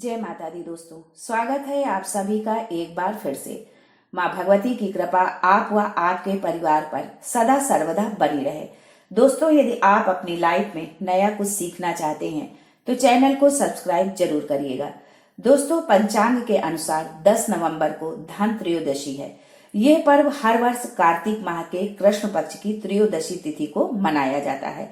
जय माता दी दोस्तों, स्वागत है आप सभी का एक बार फिर से। माँ भगवती की कृपा आप व आपके परिवार पर सदा सर्वदा बनी रहे। दोस्तों, यदि आप अपनी लाइफ में नया कुछ सीखना चाहते हैं तो चैनल को सब्सक्राइब जरूर करिएगा। दोस्तों, पंचांग के अनुसार 10 नवंबर को धन त्रयोदशी है। यह पर्व हर वर्ष कार्तिक माह के कृष्ण पक्ष की त्रयोदशी तिथि को मनाया जाता है।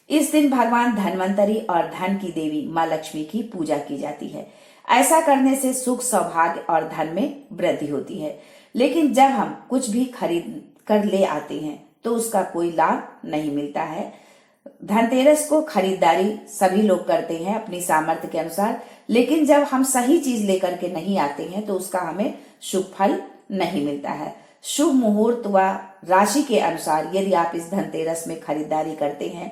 इस दिन भगवान धन्वंतरी और धन की देवी माँ लक्ष्मी की पूजा की जाती है। ऐसा करने से सुख, सौभाग्य और धन में वृद्धि होती है। लेकिन जब हम कुछ भी खरीद कर ले आते हैं तो उसका कोई लाभ नहीं मिलता है। धनतेरस को खरीदारी सभी लोग करते हैं अपनी सामर्थ्य के अनुसार, लेकिन जब हम सही चीज लेकर के नहीं आते हैं तो उसका हमें शुभ फल नहीं मिलता है। शुभ मुहूर्त व राशि के अनुसार यदि आप इस धनतेरस में खरीदारी करते हैं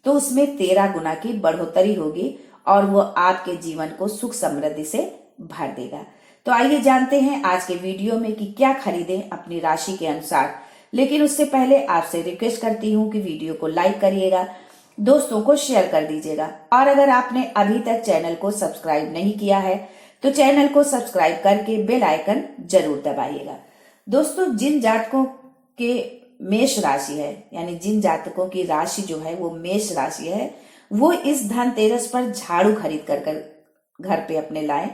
तो उसमें 13 गुना की बढ़ोतरी होगी और वो आपके जीवन को सुख समृद्धि से भर देगा। तो आइए जानते हैं आज के वीडियो में कि क्या खरीदें अपनी राशि के अनुसार। लेकिन उससे पहले आपसे रिक्वेस्ट करती हूँ कि वीडियो को लाइक करिएगा, दोस्तों को शेयर कर दीजिएगा, और अगर आपने अभी तक चैनल को सब्सक्राइब नहीं किया है तो चैनल को सब्सक्राइब करके बेल आइकन जरूर दबाइएगा। दोस्तों, जिन जातकों के मेष राशि है, यानी जिन जातकों की राशि जो है वो मेष राशि है, वो इस धनतेरस पर झाड़ू खरीद कर घर पे अपने लाएं।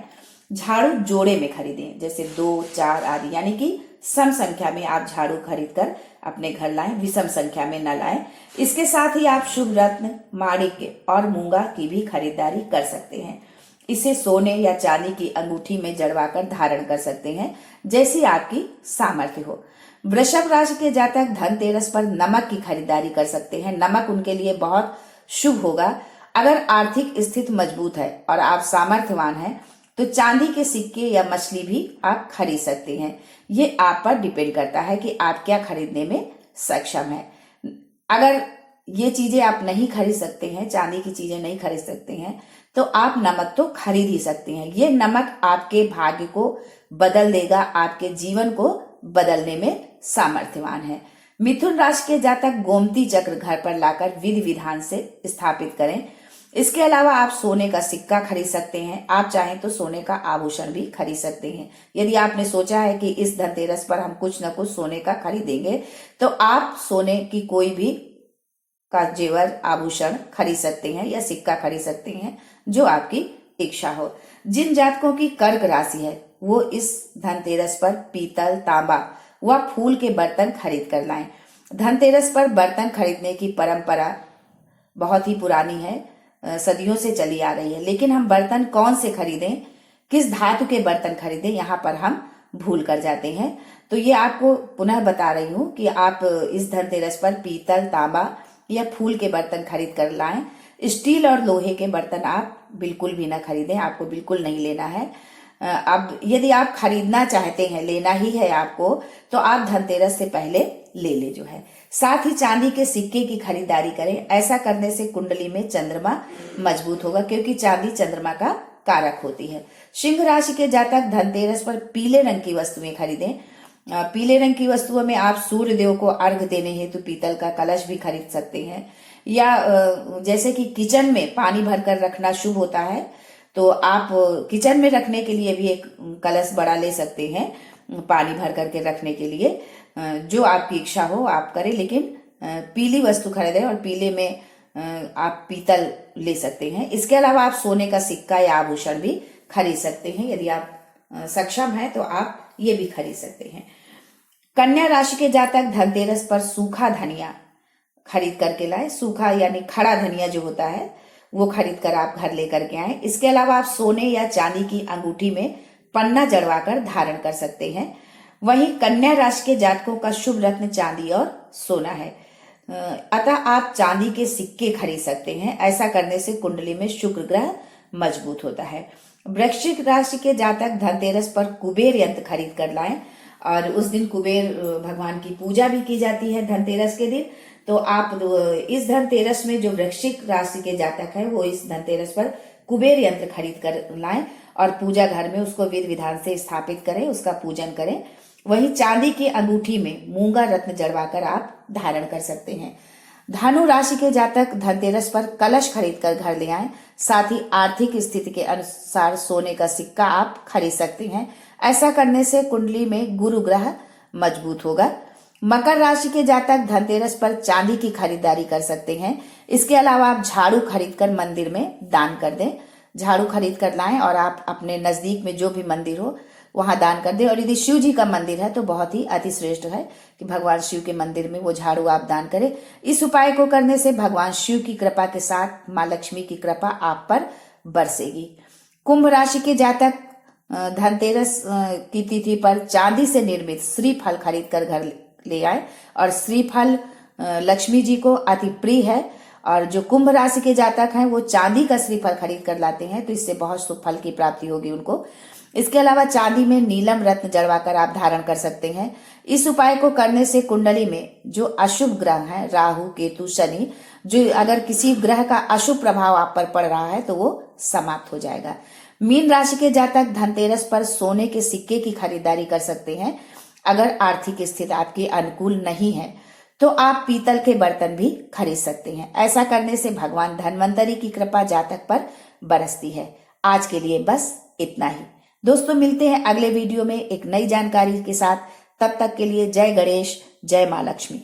झाड़ू जोड़े में खरीदें, जैसे 2, 4 आदि, यानी कि सम संख्या में आप झाड़ू खरीद कर अपने घर लाएं, विषम संख्या में न लाएं। इसके साथ ही आप शुभ रत्न, माणिक्य और मूंगा की भी खरीदारी कर सकते हैं। इसे सोने या चांदी की अंगूठी में जड़वाकर धारण कर सकते हैं, जैसी आपकी सामर्थ्य हो। वृषभ राशि के जातक धनतेरस पर नमक की खरीदारी कर सकते हैं। नमक उनके लिए बहुत शुभ होगा। अगर आर्थिक स्थिति मजबूत है और आप सामर्थ्यवान हैं तो चांदी के सिक्के या मछली भी आप खरीद सकते हैं। ये आप पर डिपेंड करता है कि आप क्या खरीदने में सक्षम है। अगर ये चीजें आप नहीं खरीद सकते हैं, चांदी की चीजें नहीं खरीद सकते हैं, तो आप नमक तो खरीद ही सकते हैं। ये नमक आपके भाग्य को बदल देगा, आपके जीवन को बदलने में सामर्थ्यवान है। मिथुन राशि के जातक गोमती चक्र घर पर लाकर विधि विधान से स्थापित करें। इसके अलावा आप सोने का सिक्का खरीद सकते हैं। आप चाहें तो सोने का आभूषण भी खरीद सकते हैं। यदि आपने सोचा है कि इस धनतेरस पर हम कुछ न कुछ सोने का खरीदेंगे तो आप सोने की कोई भी का जेवर, आभूषण खरीद सकते हैं या सिक्का खरीद सकते हैं, जो आपकी इच्छा हो। जिन जातकों की कर्क राशि है वो इस धनतेरस पर पीतल, तांबा व फूल के बर्तन खरीद कर लाएं। धनतेरस पर बर्तन खरीदने की परंपरा बहुत ही पुरानी है, सदियों से चली आ रही है। लेकिन हम बर्तन कौन से खरीदें, किस धातु के बर्तन खरीदें, यहाँ पर हम भूल कर जाते हैं। तो ये आपको पुनः बता रही हूँ कि आप इस धनतेरस पर पीतल, तांबा या फूल के बर्तन खरीद कर लाएं। स्टील और लोहे के बर्तन आप बिल्कुल भी ना खरीदें, आपको बिल्कुल नहीं लेना है। अब यदि आप खरीदना चाहते हैं, लेना ही है आपको, तो आप धनतेरस से पहले ले ले जो है। साथ ही चांदी के सिक्के की खरीदारी करें। ऐसा करने से कुंडली में चंद्रमा मजबूत होगा, क्योंकि चांदी चंद्रमा का कारक होती है। सिंह राशि के जातक धनतेरस पर पीले रंग की वस्तुएं खरीदें। पीले रंग की वस्तुओं में आप सूर्य देव को अर्घ देने हेतु पीतल का कलश भी खरीद सकते हैं, या जैसे कि किचन में पानी भरकर रखना शुभ होता है, तो आप किचन में रखने के लिए भी एक कलश बड़ा ले सकते हैं, पानी भर करके रखने के लिए। जो आपकी इच्छा हो आप करें, लेकिन पीली वस्तु खरीदें और पीले में आप पीतल ले सकते हैं। इसके अलावा आप सोने का सिक्का या आभूषण भी खरीद सकते हैं। यदि आप सक्षम हैं तो आप ये भी खरीद सकते हैं। कन्या राशि के जातक धनतेरस पर सूखा धनिया खरीद करके लाए। सूखा यानी खड़ा धनिया जो होता है वो खरीद कर आप घर लेकर के आए। इसके अलावा आप सोने या चांदी की अंगूठी में पन्ना जड़वाकर धारण कर सकते हैं। वहीं कन्या राशि के जातकों का शुभ रत्न चांदी और सोना है, अतः आप चांदी के सिक्के खरीद सकते हैं। ऐसा करने से कुंडली में शुक्र ग्रह मजबूत होता है। वृश्चिक राशि के जातक धनतेरस पर कुबेर यंत्र खरीद कर लाएं, और उस दिन कुबेर भगवान की पूजा भी की जाती है धनतेरस के दिन। तो आप इस धनतेरस में जो वृश्चिक राशि के जातक है वो इस धनतेरस पर कुबेर यंत्र खरीद कर लाएं और पूजा घर में उसको विधि विधान से स्थापित करें, उसका पूजन करें। वहीं चांदी की अंगूठी में मूंगा रत्न जड़वाकर आप धारण कर सकते हैं। धनु राशि के जातक धनतेरस पर कलश खरीद कर घर ले आए। साथ ही आर्थिक स्थिति के अनुसार सोने का सिक्का आप खरीद सकते हैं। ऐसा करने से कुंडली में गुरु ग्रह मजबूत होगा। मकर राशि के जातक धनतेरस पर चांदी की खरीदारी कर सकते हैं। इसके अलावा आप झाड़ू खरीदकर मंदिर में दान कर दें। झाड़ू खरीद कर लाएं और आप अपने नजदीक में जो भी मंदिर हो वहां दान कर दें। और यदि शिव जी का मंदिर है तो बहुत ही अति श्रेष्ठ है कि भगवान शिव के मंदिर में वो झाड़ू आप दान करें। इस उपाय को करने से भगवान शिव की कृपा के साथ माँ लक्ष्मी की कृपा आप पर बरसेगी। कुंभ राशि के जातक धनतेरस की तिथि पर चांदी से निर्मित श्रीफल खरीद कर घर ले आए। और श्रीफल लक्ष्मी जी को अति प्रिय है। और जो कुंभ राशि के जातक हैं वो चांदी का श्रीफल खरीद कर लाते हैं तो इससे बहुत शुभ फल की प्राप्ति होगी उनको। इसके अलावा चांदी में नीलम रत्न जड़वाकर आप धारण कर सकते हैं। इस उपाय को करने से कुंडली में जो अशुभ ग्रह हैं, राहु, केतु, शनि, जो अगर किसी ग्रह का अशुभ प्रभाव आप पर पड़ रहा है तो वो समाप्त हो जाएगा। मीन राशि के जातक धनतेरस पर सोने के सिक्के की खरीदारी कर सकते हैं। अगर आर्थिक स्थिति आपकी अनुकूल नहीं है तो आप पीतल के बर्तन भी खरीद सकते हैं। ऐसा करने से भगवान धन्वंतरी की कृपा जातक पर बरसती है। आज के लिए बस इतना ही दोस्तों, मिलते हैं अगले वीडियो में एक नई जानकारी के साथ। तब तक के लिए जय गणेश, जय माँ लक्ष्मी।